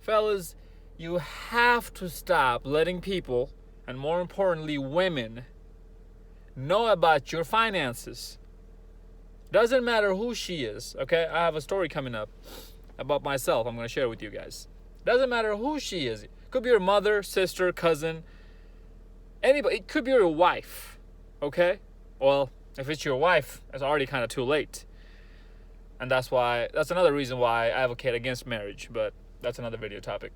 Fellas, you have to stop letting people, and more importantly, women, know about your finances. Doesn't matter who she is, okay? I have a story coming up about myself I'm going to share with you guys. Doesn't matter who she is. It could be your mother, sister, cousin, anybody. It could be your wife, okay? Well, if it's your wife, it's already kind of too late. And that's another reason why I advocate against marriage, but that's another video topic.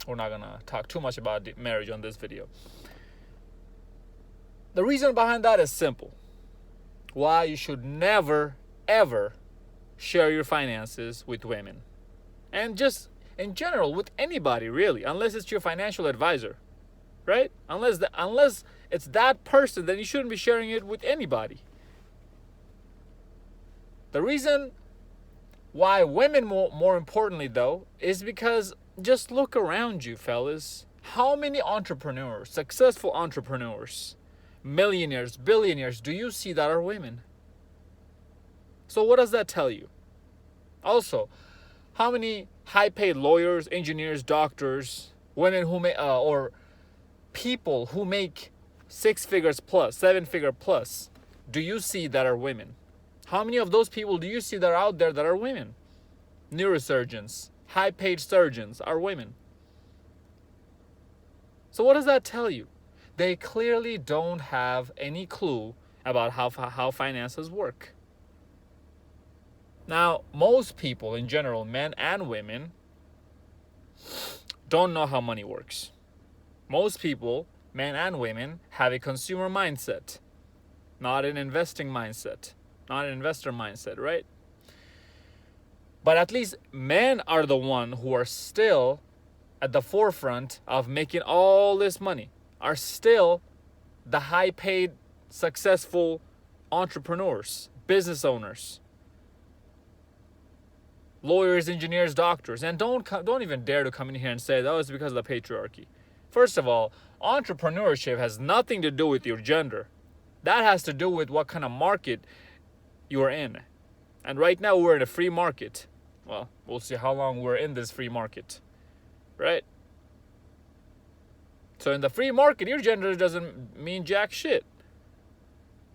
We're not going to talk too much about marriage on this video. The reason behind that is simple. Why you should never, ever share your finances with women. And just in general, with anybody, really, unless it's your financial advisor, right? Unless it's that person, then you shouldn't be sharing it with anybody. The reason why women, more importantly, though, is because just look around you, fellas. How many entrepreneurs, successful entrepreneurs, millionaires, billionaires do you see that are women? So what does that tell you? Also, how many high-paid lawyers, engineers, doctors, women who may, or people who make 6 figures plus, 7 figure plus, do you see that are women? How many of those people do you see that are out there that are women? Neurosurgeons, high-paid surgeons are women. So what does that tell you? They clearly don't have any clue about how finances work. Now, most people in general, men and women, don't know how money works. Most people, men and women, have a consumer mindset, not an investing mindset, not an investor mindset, right? But at least men are the one who are still at the forefront of making all this money, are still the high-paid, successful entrepreneurs, business owners, lawyers, engineers, doctors. And don't even dare to come in here and say, oh, it's because of the patriarchy. First of all, entrepreneurship has nothing to do with your gender. That has to do with what kind of market you're in. And right now we're in a free market. Well, we'll see how long we're in this free market, right? So in the free market, your gender doesn't mean jack shit.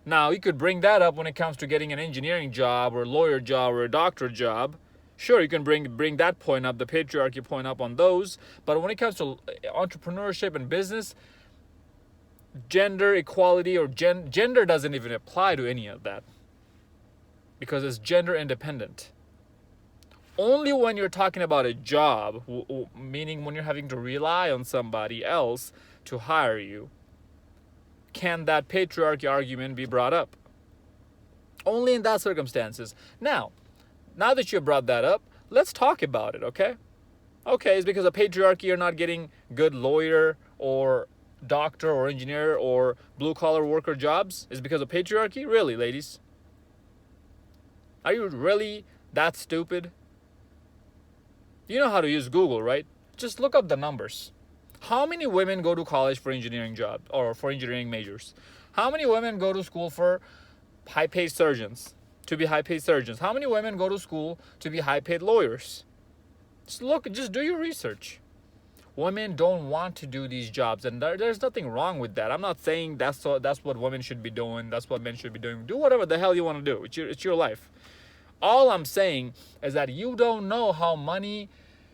Now, you could bring that up when it comes to getting an engineering job or a lawyer job or a doctor job. Sure, you can bring that point up, the patriarchy point up on those. But when it comes to entrepreneurship and business, gender equality or gender doesn't even apply to any of that. Because it's gender independent. Only when you're talking about a job, meaning when you're having to rely on somebody else to hire you, can that patriarchy argument be brought up. Only in that circumstances. Now that you brought that up, let's talk about it, okay? Okay, it's because of patriarchy you're not getting good lawyer or doctor or engineer or blue-collar worker jobs? Is because of patriarchy? Really, ladies? Are you really that stupid? You know how to use Google, right? Just look up the numbers. How many women go to college for engineering jobs or for engineering majors? How many women go to school for high-paid surgeons, to be high-paid surgeons? How many women go to school to be high-paid lawyers? Just do your research. Women don't want to do these jobs, and there's nothing wrong with that. I'm not saying that's what women should be doing, that's what men should be doing. Do whatever the hell you want to do. It's your life. All I'm saying is that you don't know how money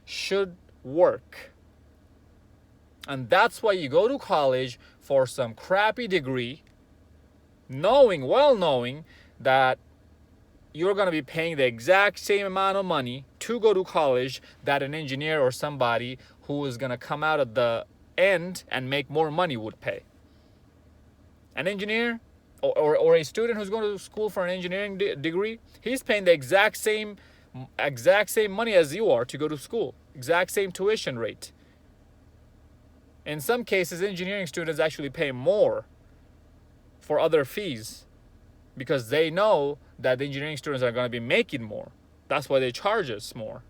should work. And that's why you go to college for some crappy degree, well knowing that you're going to be paying the exact same amount of money to go to college that an engineer or somebody who is going to come out at the end and make more money would pay. An engineer or a student who's going to school for an engineering degree, he's paying the exact same money as you are to go to school. Exact same tuition rate. In some cases, engineering students actually pay more for other fees because they know that the engineering students are going to be making more. That's why they charge us more.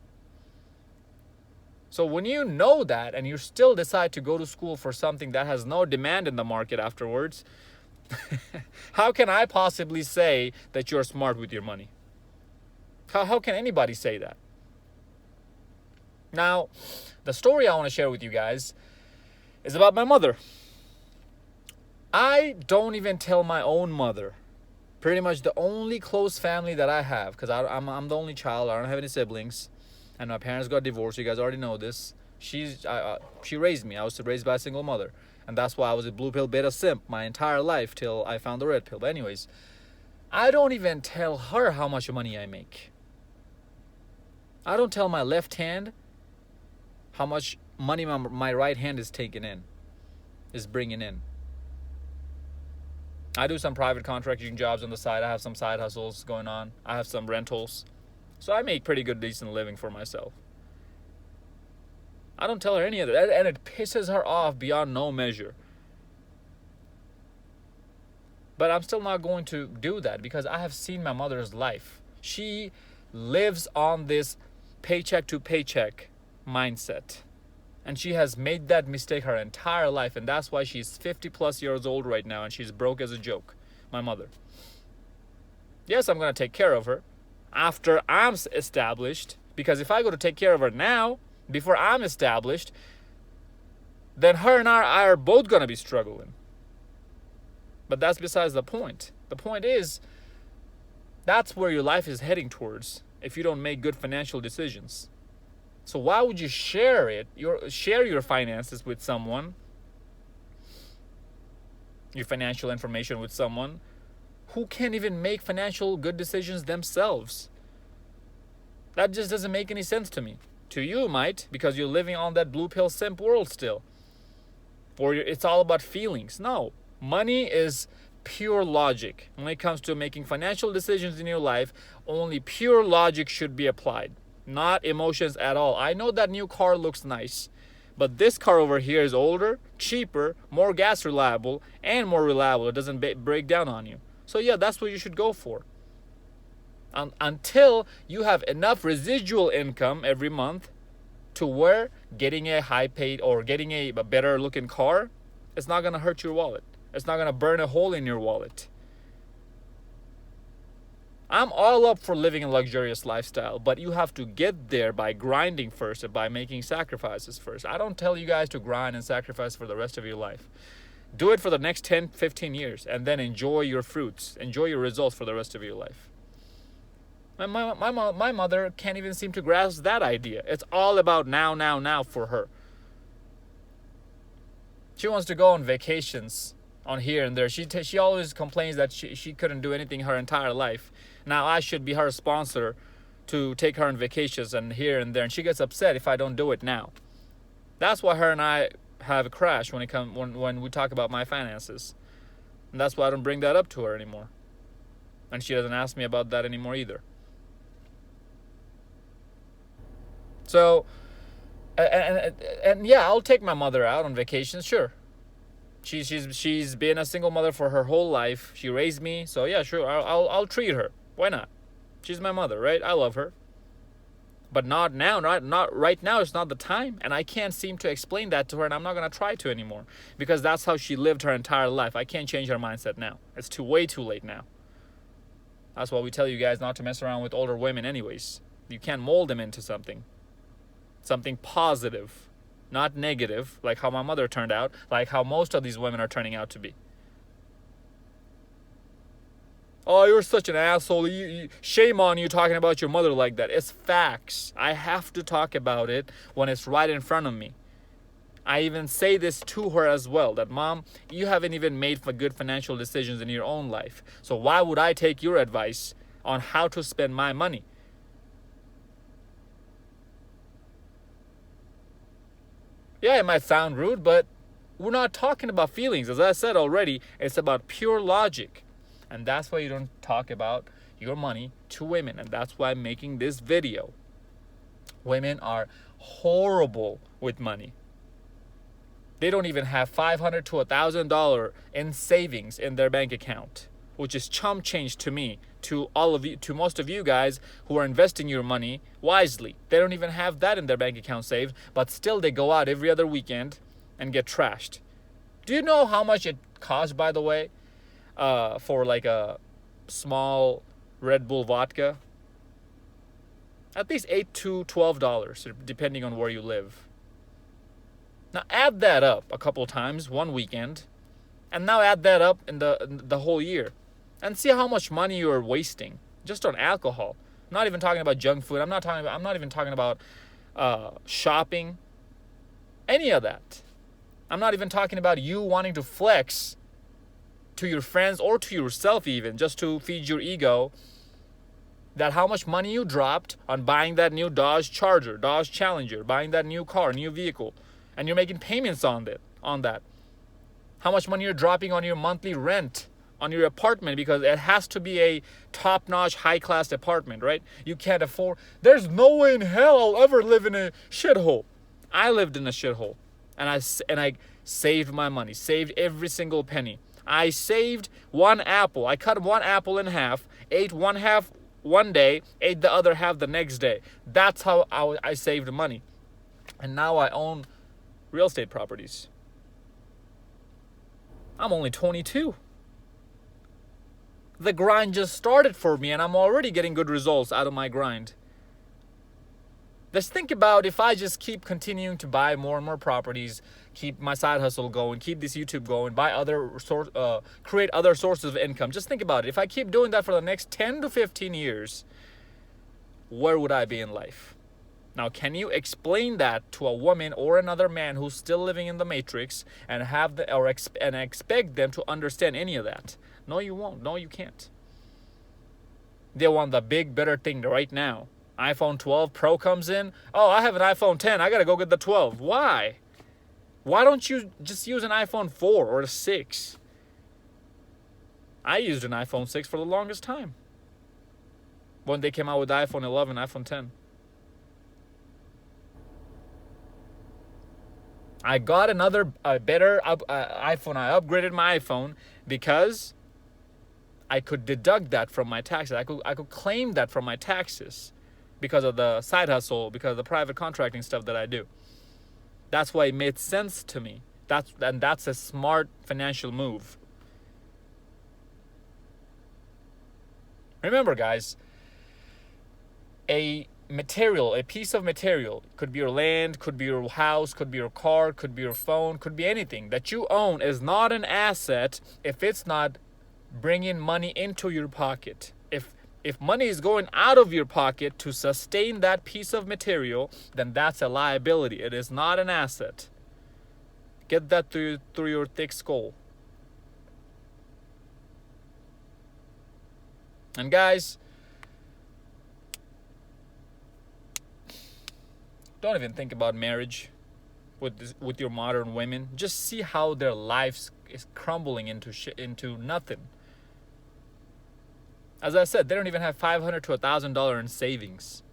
So when you know that and you still decide to go to school for something that has no demand in the market afterwards, how can I possibly say that you're smart with your money? How can anybody say that? Now, the story I want to share with you guys is about my mother. I don't even tell my own mother. Pretty much the only close family that I have, because I'm the only child. I don't have any siblings, and my parents got divorced. You guys already know this. She raised me. I was raised by a single mother, and that's why I was a blue pill beta simp my entire life till I found the red pill. But anyways, I don't even tell her how much money I make. I don't tell my left hand how much money my right hand is bringing in. I do some private contracting jobs on the side. I have some side hustles going on. I have some rentals. So I make pretty good, decent living for myself. I don't tell her any of that. And it pisses her off beyond no measure. But I'm still not going to do that because I have seen my mother's life. She lives on this paycheck to paycheck mindset. And she has made that mistake her entire life. And that's why she's 50 plus years old right now. And she's broke as a joke. My mother. Yes, I'm going to take care of her after I'm established. Because if I go to take care of her now, before I'm established, then her and I are both going to be struggling. But that's besides the point. The point is, that's where your life is heading towards if you don't make good financial decisions. So why would you share your finances with someone, your financial information with someone who can't even make financial good decisions themselves? That just doesn't make any sense to me. To you, it might, because you're living on that blue pill simp world still. Or it's all about feelings. No, money is pure logic. When it comes to making financial decisions in your life, only pure logic should be applied. Not emotions at all. I know that new car looks nice, but this car over here is older, cheaper, more gas reliable, and more reliable. It doesn't break down on you. So yeah, that's what you should go for. Until you have enough residual income every month to where getting a high paid or getting a better looking car, it's not going to hurt your wallet. It's not going to burn a hole in your wallet. I'm all up for living a luxurious lifestyle, but you have to get there by grinding first and by making sacrifices first. I don't tell you guys to grind and sacrifice for the rest of your life. Do it for the next 10, 15 years and then enjoy your fruits. Enjoy your results for the rest of your life. My mother can't even seem to grasp that idea. It's all about now for her. She wants to go on vacations on here and there. She always complains that she couldn't do anything her entire life. Now I should be her sponsor to take her on vacations and here and there. And she gets upset if I don't do it now. That's why her and I have a crash when we talk about my finances. And that's why I don't bring that up to her anymore. And she doesn't ask me about that anymore either. So, and yeah, I'll take my mother out on vacations, sure. She's been a single mother for her whole life. She raised me, so yeah, sure, I'll treat her. Why not? She's my mother, right? I love her. But not now, not right now. It's not the time, and I can't seem to explain that to her, and I'm not gonna try to anymore because that's how she lived her entire life. I can't change her mindset now. It's way too late now. That's why we tell you guys not to mess around with older women, anyways. You can't mold them into something positive, not negative, like how my mother turned out, like how most of these women are turning out to be. Oh, you're such an asshole. Shame on you talking about your mother like that. It's facts. I have to talk about it when it's right in front of me. I even say this to her as well, that Mom, you haven't even made for good financial decisions in your own life. So why would I take your advice on how to spend my money? Yeah, it might sound rude, but we're not talking about feelings. As I said already, it's about pure logic. And that's why you don't talk about your money to women. And that's why I'm making this video. Women are horrible with money. They don't even have $500 to $1,000 in savings in their bank account, which is chump change to me, to all of you, to most of you guys who are investing your money wisely. They don't even have that in their bank account saved, but still they go out every other weekend and get trashed. Do you know how much it costs, by the way, for like a small Red Bull vodka? At least $8 to $12, depending on where you live. Now add that up a couple times, one weekend, and now add that up in the whole year, and see how much money you are wasting just on alcohol. I'm not even talking about junk food. I'm not even talking about shopping, any of that. I'm not even talking about you wanting to flex to your friends or to yourself even, just to feed your ego, that how much money you dropped on buying that new Dodge Charger, Dodge Challenger, buying that new car, new vehicle, and you're making payments on that. How much money you're dropping on your monthly rent on your apartment, because it has to be a top-notch, high-class apartment, right? You can't afford. There's no way in hell I'll ever live in a shithole. I lived in a shithole, and I saved my money, saved every single penny. I saved one apple. I cut one apple in half, ate one half one day, ate the other half the next day. That's how I saved money. And now I own real estate properties. I'm only 22. The grind just started for me, and I'm already getting good results out of my grind. Just think about if I just keep continuing to buy more and more properties, keep my side hustle going, keep this YouTube going, create other sources of income. Just think about it. If I keep doing that for the next 10 to 15 years, where would I be in life? Now, can you explain that to a woman or another man who's still living in the matrix and expect them to understand any of that? No, you won't. No, you can't. They want the big, better thing right now. iPhone 12 Pro comes in. Oh, I have an iPhone 10. I got to go get the 12. Why? Why don't you just use an iPhone 4 or a 6? I used an iPhone 6 for the longest time. When they came out with the iPhone 11, iPhone 10. I got a better iPhone. I upgraded my iPhone because I could deduct that from my taxes. I could claim that from my taxes because of the side hustle, because of the private contracting stuff that I do. That's why it made sense to me. That's a smart financial move. Remember, guys, a piece of material, could be your land, could be your house, could be your car, could be your phone, could be anything that you own, is not an asset if it's not bringing money into your pocket. If money is going out of your pocket to sustain that piece of material, then that's a liability. It is not an asset. Get that through your thick skull. And guys, don't even think about marriage with your modern women. Just see how their lives is crumbling into nothing. As I said, they don't even have $500 to $1,000 in savings.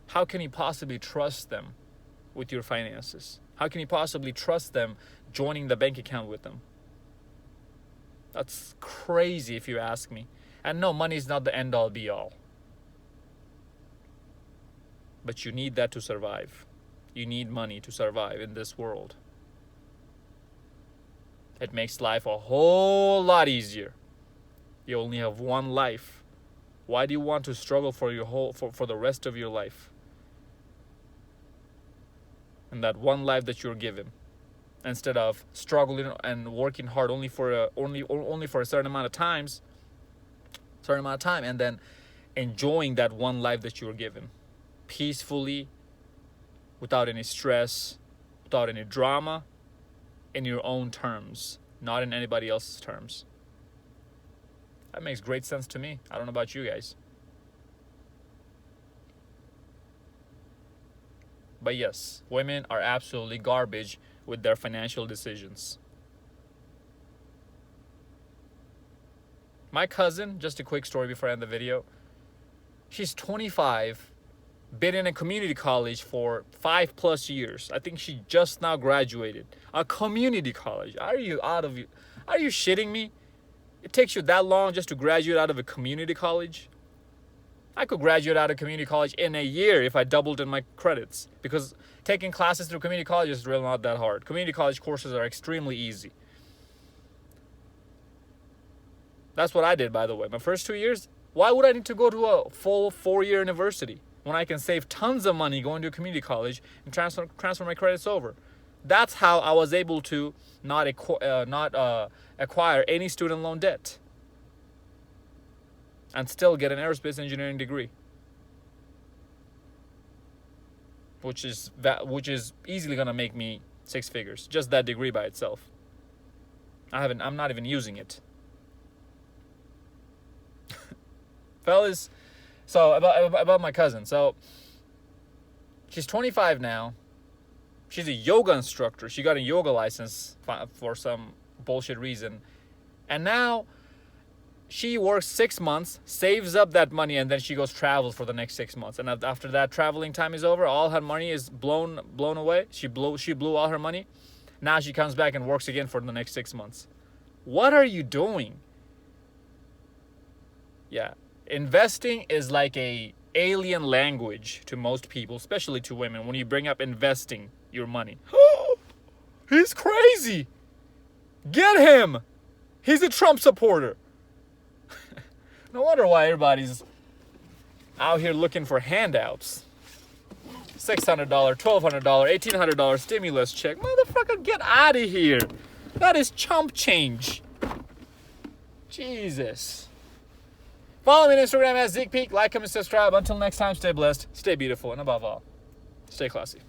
How can you possibly trust them with your finances? How can you possibly trust them joining the bank account with them? That's crazy if you ask me. And no, money is not the end all be all. But you need that to survive. You need money to survive in this world. It makes life a whole lot easier. You only have one life. Why do you want to struggle for the rest of your life? And that one life that you're given, instead of struggling and working hard only for a certain amount of time, and then enjoying that one life that you were given, peacefully, without any stress, without any drama, in your own terms, not in anybody else's terms. That makes great sense to me. I don't know about you guys. But yes, women are absolutely garbage with their financial decisions. My cousin, just a quick story before I end the video. She's 25, been in a community college for 5+ years. I think she just now graduated. A community college. Are you shitting me? It takes you that long just to graduate out of a community college? I could graduate out of community college in a year if I doubled in my credits, because taking classes through community college is really not that hard. Community college courses are extremely easy. That's what I did, by the way. My first 2 years, why would I need to go to a full 4-year university? when I can save tons of money going to a community college and transfer my credits over. That's how I was able to not acquire any student loan debt and still get an aerospace engineering degree, which is easily gonna make me 6 figures, just that degree by itself. I'm not even using it. Fellas, so about my cousin. So she's 25 now. She's a yoga instructor. She got a yoga license for some bullshit reason. And now she works 6 months, saves up that money, and then she goes travel for the next 6 months. And after that traveling time is over, all her money is blown away. She blew all her money. Now she comes back and works again for the next 6 months. What are you doing? Yeah. Investing is like a alien language to most people, especially to women. When you bring up investing your money, he's crazy. Get him. He's a Trump supporter. No wonder why everybody's out here looking for handouts. $600, $1,200, $1,800 stimulus check. Motherfucker, get out of here. That is chump change. Jesus. Follow me on Instagram at Zeekpeak. Like, comment, subscribe. Until next time, stay blessed, stay beautiful, and above all, stay classy.